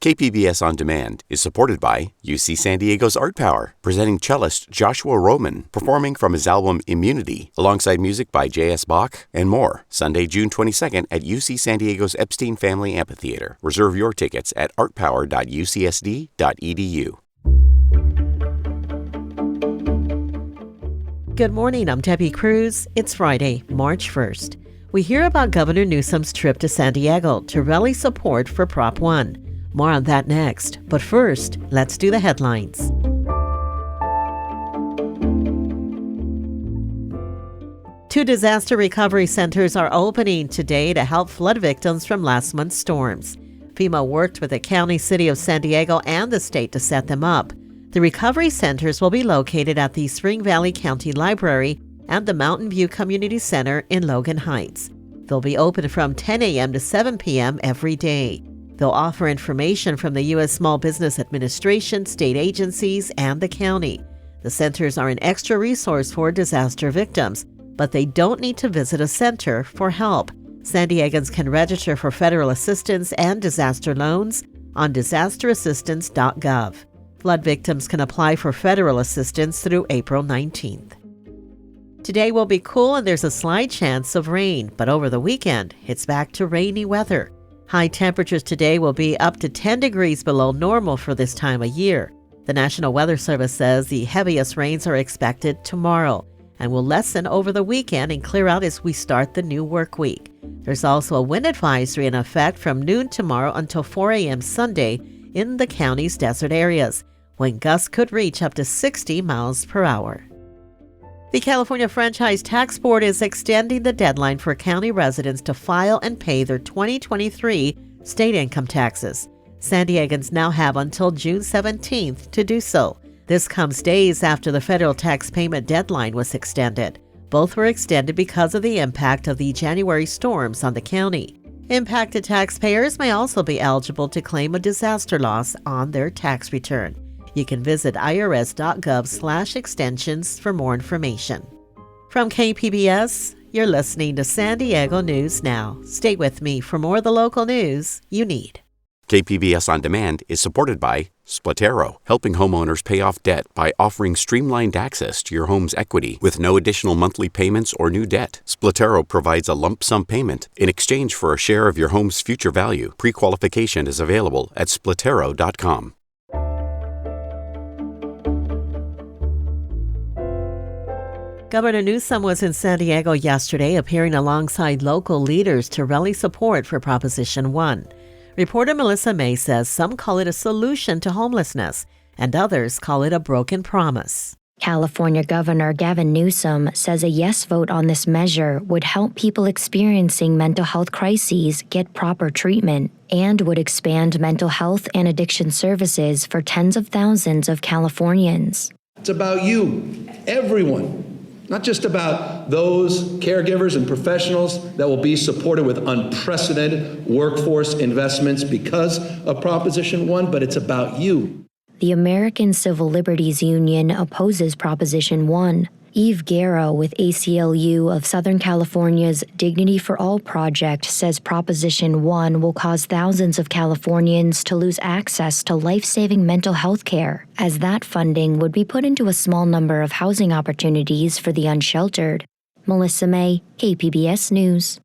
KPBS On Demand is supported by UC San Diego's Art Power, presenting cellist Joshua Roman, performing from his album Immunity, alongside music by J.S. Bach and more. Sunday, June 22nd at UC San Diego's Epstein Family Amphitheater. Reserve your tickets at artpower.ucsd.edu. Good morning, I'm Debbie Cruz. It's Friday, March 1st. We hear about Governor Newsom's trip to San Diego to rally support for Prop 1. More on that next. But first, let's do the headlines. Two disaster recovery centers are opening today to help flood victims from last month's storms. FEMA worked with the county, city of San Diego, and the state to set them up. The recovery centers will be located at the Spring Valley County Library and the Mountain View Community Center in Logan Heights. They'll be open from 10 a.m. to 7 p.m. every day. They'll offer information from the U.S. Small Business Administration, state agencies, and the county. The centers are an extra resource for disaster victims, but they don't need to visit a center for help. San Diegans can register for federal assistance and disaster loans on disasterassistance.gov. Flood victims can apply for federal assistance through April 19th. Today will be cool and there's a slight chance of rain, but over the weekend, it's back to rainy weather. High temperatures today will be up to 10 degrees below normal for this time of year. The National Weather Service says the heaviest rains are expected tomorrow and will lessen over the weekend and clear out as we start the new work week. There's also a wind advisory in effect from noon tomorrow until 4 a.m. Sunday in the county's desert areas, when gusts could reach up to 60 miles per hour. The California Franchise Tax Board is extending the deadline for county residents to file and pay their 2023 state income taxes. San Diegans now have until June 17th to do so. This comes days after the federal tax payment deadline was extended. Both were extended because of the impact of the January storms on the county. Impacted taxpayers may also be eligible to claim a disaster loss on their tax return. You can visit irs.gov/extensions for more information. From KPBS, you're listening to San Diego News Now. Stay with me for more of the local news you need. KPBS On Demand is supported by Splatero, helping homeowners pay off debt by offering streamlined access to your home's equity with no additional monthly payments or new debt. Splatero provides a lump sum payment in exchange for a share of your home's future value. Pre-qualification is available at splatero.com. Governor Newsom was in San Diego yesterday, appearing alongside local leaders to rally support for Proposition 1. Reporter Melissa May says some call it a solution to homelessness, and others call it a broken promise. California Governor Gavin Newsom says a yes vote on this measure would help people experiencing mental health crises get proper treatment and would expand mental health and addiction services for tens of thousands of Californians. It's about you, everyone. Not just about those caregivers and professionals that will be supported with unprecedented workforce investments because of Proposition 1, but it's about you. The American Civil Liberties Union opposes Proposition 1. Eve Guerra with ACLU of Southern California's Dignity for All project says Proposition 1 will cause thousands of Californians to lose access to life-saving mental health care, as that funding would be put into a small number of housing opportunities for the unsheltered. Melissa May, KPBS News.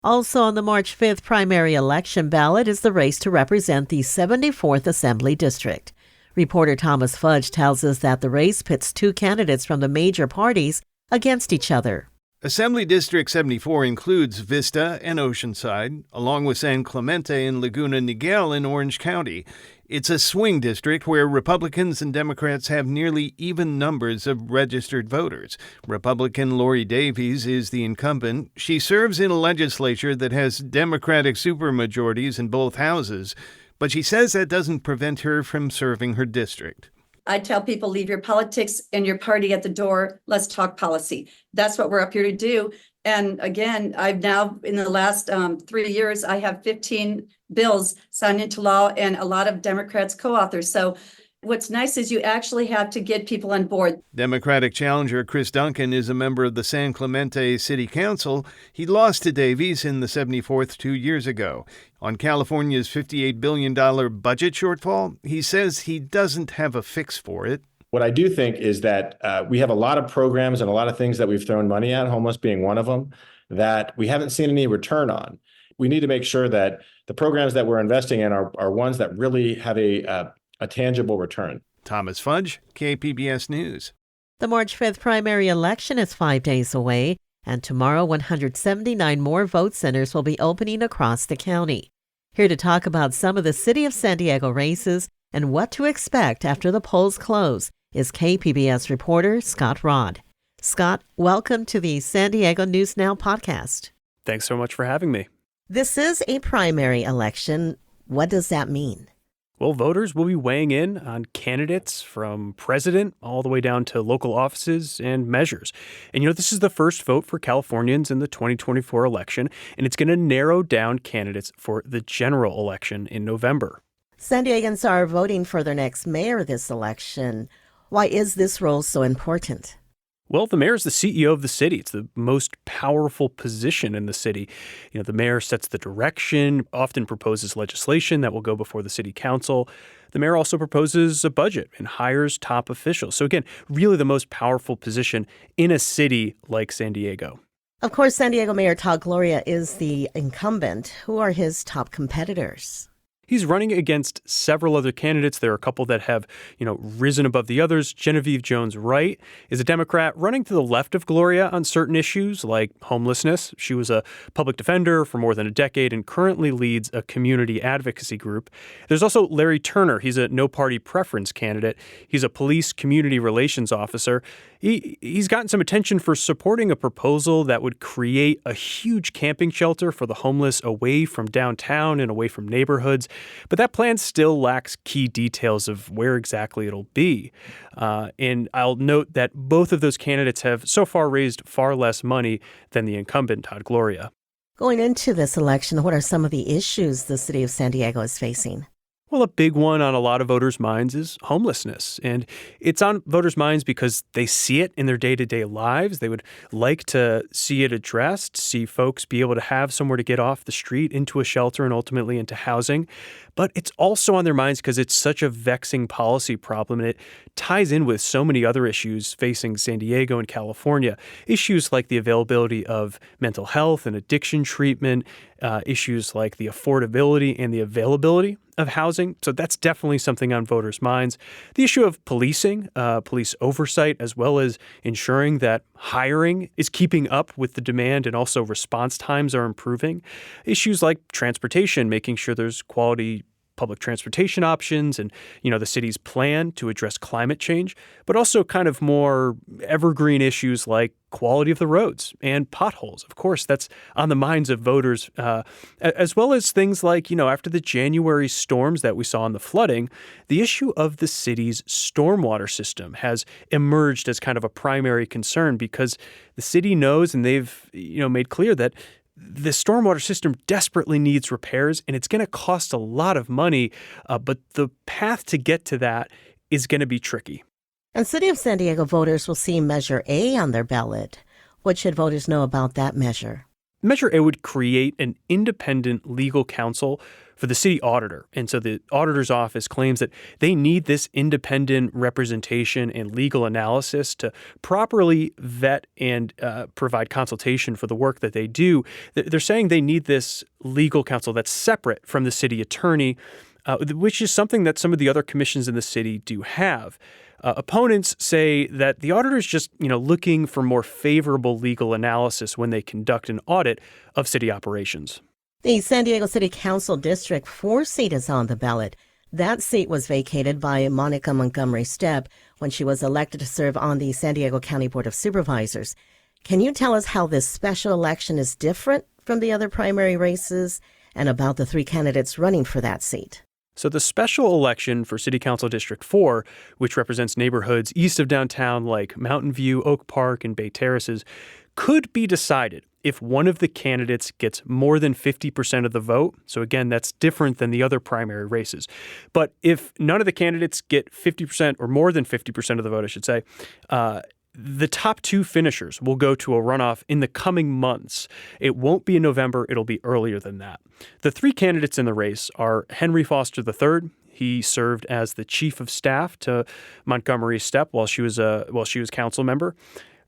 Also on the March 5th primary election ballot is the race to represent the 74th Assembly District. Reporter Thomas Fudge tells us that the race pits two candidates from the major parties against each other. Assembly District 74 includes Vista and Oceanside, along with San Clemente and Laguna Niguel in Orange County. It's a swing district where Republicans and Democrats have nearly even numbers of registered voters. Republican Lori Davies is the incumbent. She serves in a legislature that has Democratic supermajorities in both houses. But she says that doesn't prevent her from serving her district. I tell people, leave your politics and your party at the door. Let's talk policy. That's what we're up here to do. And again, I've now, in the last 3 years, I have 15 bills signed into law and a lot of Democrats co-authors. So What's nice is you actually have to get people on board. Democratic challenger Chris Duncan is a member of the San Clemente City Council. He lost to Davies in the 74th 2 years ago. On California's $58 billion budget shortfall, he says he doesn't have a fix for it. What I do think is that we have a lot of programs and a lot of things that we've thrown money at, homeless being one of them, that we haven't seen any return on. We need to make sure that the programs that we're investing in are ones that really have a tangible return. Thomas Fudge, KPBS News. The March 5th primary election is 5 days away, and tomorrow 179 more vote centers will be opening across the county. Here to talk about some of the City of San Diego races and what to expect after the polls close is KPBS reporter Scott Rodd. Scott, welcome to the San Diego News Now podcast. Thanks so much for having me. This is a primary election. What does that mean? Well, voters will be weighing in on candidates from president all the way down to local offices and measures. And, this is the first vote for Californians in the 2024 election, and it's going to narrow down candidates for the general election in November. San Diegans are voting for their next mayor this election. Why is this role so important? Well, the mayor is the CEO of the city. It's the most powerful position in the city. The mayor sets the direction, often proposes legislation that will go before the city council. The mayor also proposes a budget and hires top officials. So again, really the most powerful position in a city like San Diego. Of course, San Diego Mayor Todd Gloria is the incumbent. Who are his top competitors? He's running against several other candidates. There are a couple that have, risen above the others. Genevieve Jones-Wright is a Democrat running to the left of Gloria on certain issues like homelessness. She was a public defender for more than a decade and currently leads a community advocacy group. There's also Larry Turner. He's a no-party preference candidate. He's a police community relations officer. He's gotten some attention for supporting a proposal that would create a huge camping shelter for the homeless away from downtown and away from neighborhoods. But that plan still lacks key details of where exactly it'll be. And I'll note that both of those candidates have so far raised far less money than the incumbent, Todd Gloria. Going into this election, what are some of the issues the city of San Diego is facing? Well, a big one on a lot of voters' minds is homelessness. And it's on voters' minds because they see it in their day-to-day lives. They would like to see it addressed, see folks be able to have somewhere to get off the street, into a shelter, and ultimately into housing. But it's also on their minds because it's such a vexing policy problem, and it ties in with so many other issues facing San Diego and California. Issues like the availability of mental health and addiction treatment, issues like the affordability and the availability of housing. So that's definitely something on voters' minds. The issue of policing, police oversight, as well as ensuring that hiring is keeping up with the demand and also response times are improving. Issues like transportation, making sure there's quality public transportation options and, the city's plan to address climate change, but also kind of more evergreen issues like quality of the roads and potholes. Of course, that's on the minds of voters, as well as things like, after the January storms that we saw in the flooding, the issue of the city's stormwater system has emerged as kind of a primary concern because the city knows, and they've, made clear that the stormwater system desperately needs repairs, and it's going to cost a lot of money, but the path to get to that is going to be tricky. And City of San Diego voters will see Measure A on their ballot. What should voters know about that measure? Measure A would create an independent legal counsel for the city auditor. And so the auditor's office claims that they need this independent representation and legal analysis to properly vet and provide consultation for the work that they do. They're saying they need this legal counsel that's separate from the city attorney, which is something that some of the other commissions in the city do have. Opponents say that the auditor is just, looking for more favorable legal analysis when they conduct an audit of city operations. The San Diego City Council District 4 seat is on the ballot. That seat was vacated by Monica Montgomery Stepp when she was elected to serve on the San Diego County Board of Supervisors. Can you tell us how this special election is different from the other primary races and about the 3 candidates running for that seat? So the special election for City Council District 4, which represents neighborhoods east of downtown like Mountain View, Oak Park, and Bay Terraces, could be decided if one of the candidates gets more than 50% of the vote. So again, that's different than the other primary races. But if none of the candidates get 50% or more than 50% of the vote, I should say, the top two finishers will go to a runoff in the coming months. It won't be in November. It'll be earlier than that. The three candidates in the race are Henry Foster III. He served as the chief of staff to Montgomery Steppe while she was council member.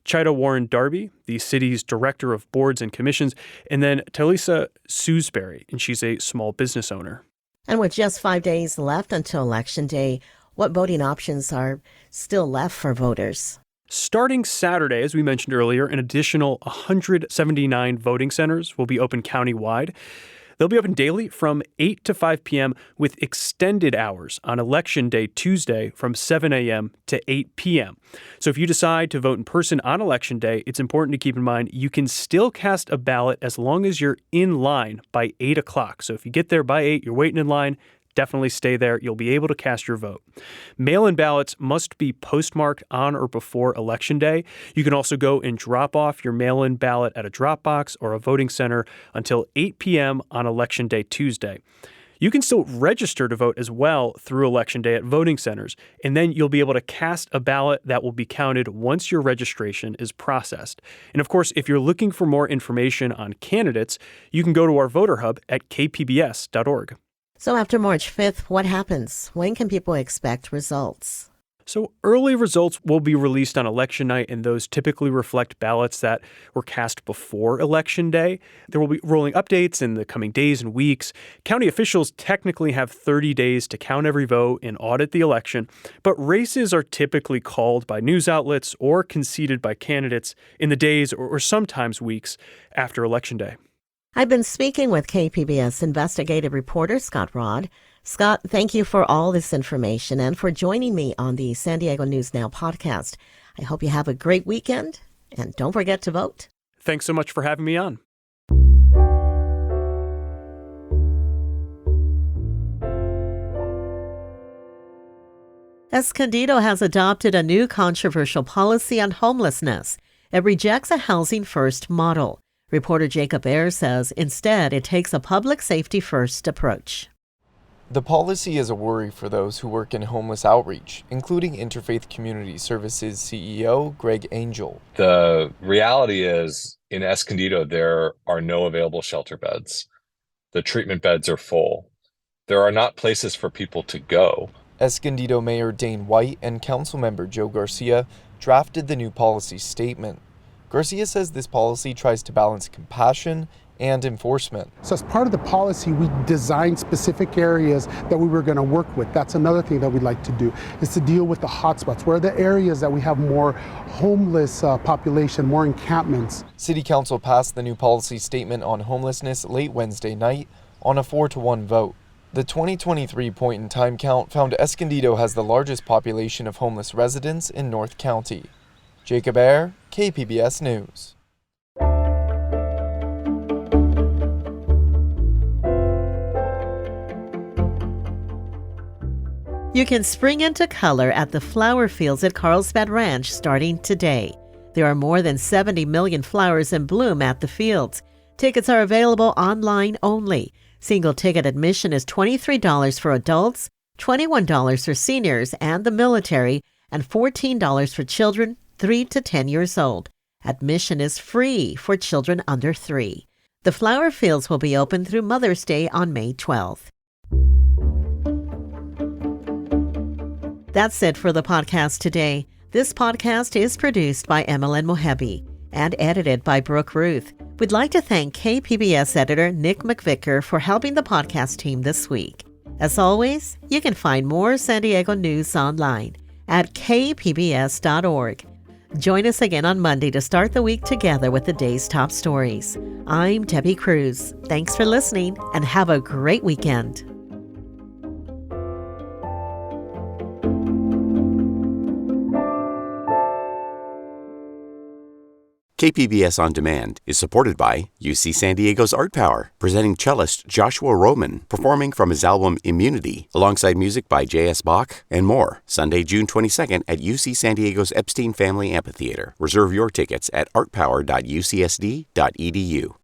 Chida Warren Darby, the city's director of boards and commissions, and then Talisa Sewsbury, and she's a small business owner. And with just 5 days left until Election Day, what voting options are still left for voters? Starting Saturday, as we mentioned earlier, an additional 179 voting centers will be open countywide. They'll be open daily from 8 to 5 p.m. with extended hours on Election Day Tuesday from 7 a.m. to 8 p.m. So if you decide to vote in person on Election Day, it's important to keep in mind you can still cast a ballot as long as you're in line by 8 o'clock. So if you get there by 8, you're waiting in line, definitely stay there. You'll be able to cast your vote. Mail-in ballots must be postmarked on or before Election Day. You can also go and drop off your mail-in ballot at a drop box or a voting center until 8 p.m. on Election Day Tuesday. You can still register to vote as well through Election Day at voting centers, and then you'll be able to cast a ballot that will be counted once your registration is processed. And of course, if you're looking for more information on candidates, you can go to our voter hub at kpbs.org. So after March 5th, what happens? When can people expect results? So early results will be released on election night, and those typically reflect ballots that were cast before Election Day. There will be rolling updates in the coming days and weeks. County officials technically have 30 days to count every vote and audit the election, but races are typically called by news outlets or conceded by candidates in the days or sometimes weeks after Election Day. I've been speaking with KPBS investigative reporter Scott Rodd. Scott, thank you for all this information and for joining me on the San Diego News Now podcast. I hope you have a great weekend, and don't forget to vote. Thanks so much for having me on. Escondido has adopted a new controversial policy on homelessness. It rejects a housing-first model. Reporter Jacob Ayers says instead it takes a public safety-first approach. The policy is a worry for those who work in homeless outreach, including Interfaith Community Services CEO Greg Angel. The reality is, in Escondido, there are no available shelter beds. The treatment beds are full. There are not places for people to go. Escondido Mayor Dane White and Councilmember Joe Garcia drafted the new policy statement. Garcia says this policy tries to balance compassion and enforcement. So as part of the policy, we designed specific areas that we were going to work with. That's another thing that we'd like to do, is to deal with the hotspots. Where are the areas that we have more homeless population, more encampments? City Council passed the new policy statement on homelessness late Wednesday night on a 4-1 vote. The 2023 point-in-time count found Escondido has the largest population of homeless residents in North County. Jacob Ayers, KPBS News. You can spring into color at the flower fields at Carlsbad Ranch starting today. There are more than 70 million flowers in bloom at the fields. Tickets are available online only. Single ticket admission is $23 for adults, $21 for seniors and the military, and $14 for children 3 to 10 years old. Admission is free for children under 3. The flower fields will be open through Mother's Day on May 12th. That's it for the podcast today. This podcast is produced by Emmeline Mohebi and edited by Brooke Ruth. We'd like to thank KPBS editor Nick McVicker for helping the podcast team this week. As always, you can find more San Diego news online at kpbs.org. Join us again on Monday to start the week together with the day's top stories. I'm Debbie Cruz. Thanks for listening and have a great weekend. KPBS On Demand is supported by UC San Diego's Art Power, presenting cellist Joshua Roman, performing from his album Immunity, alongside music by J.S. Bach and more. Sunday, June 22nd at UC San Diego's Epstein Family Amphitheater. Reserve your tickets at artpower.ucsd.edu.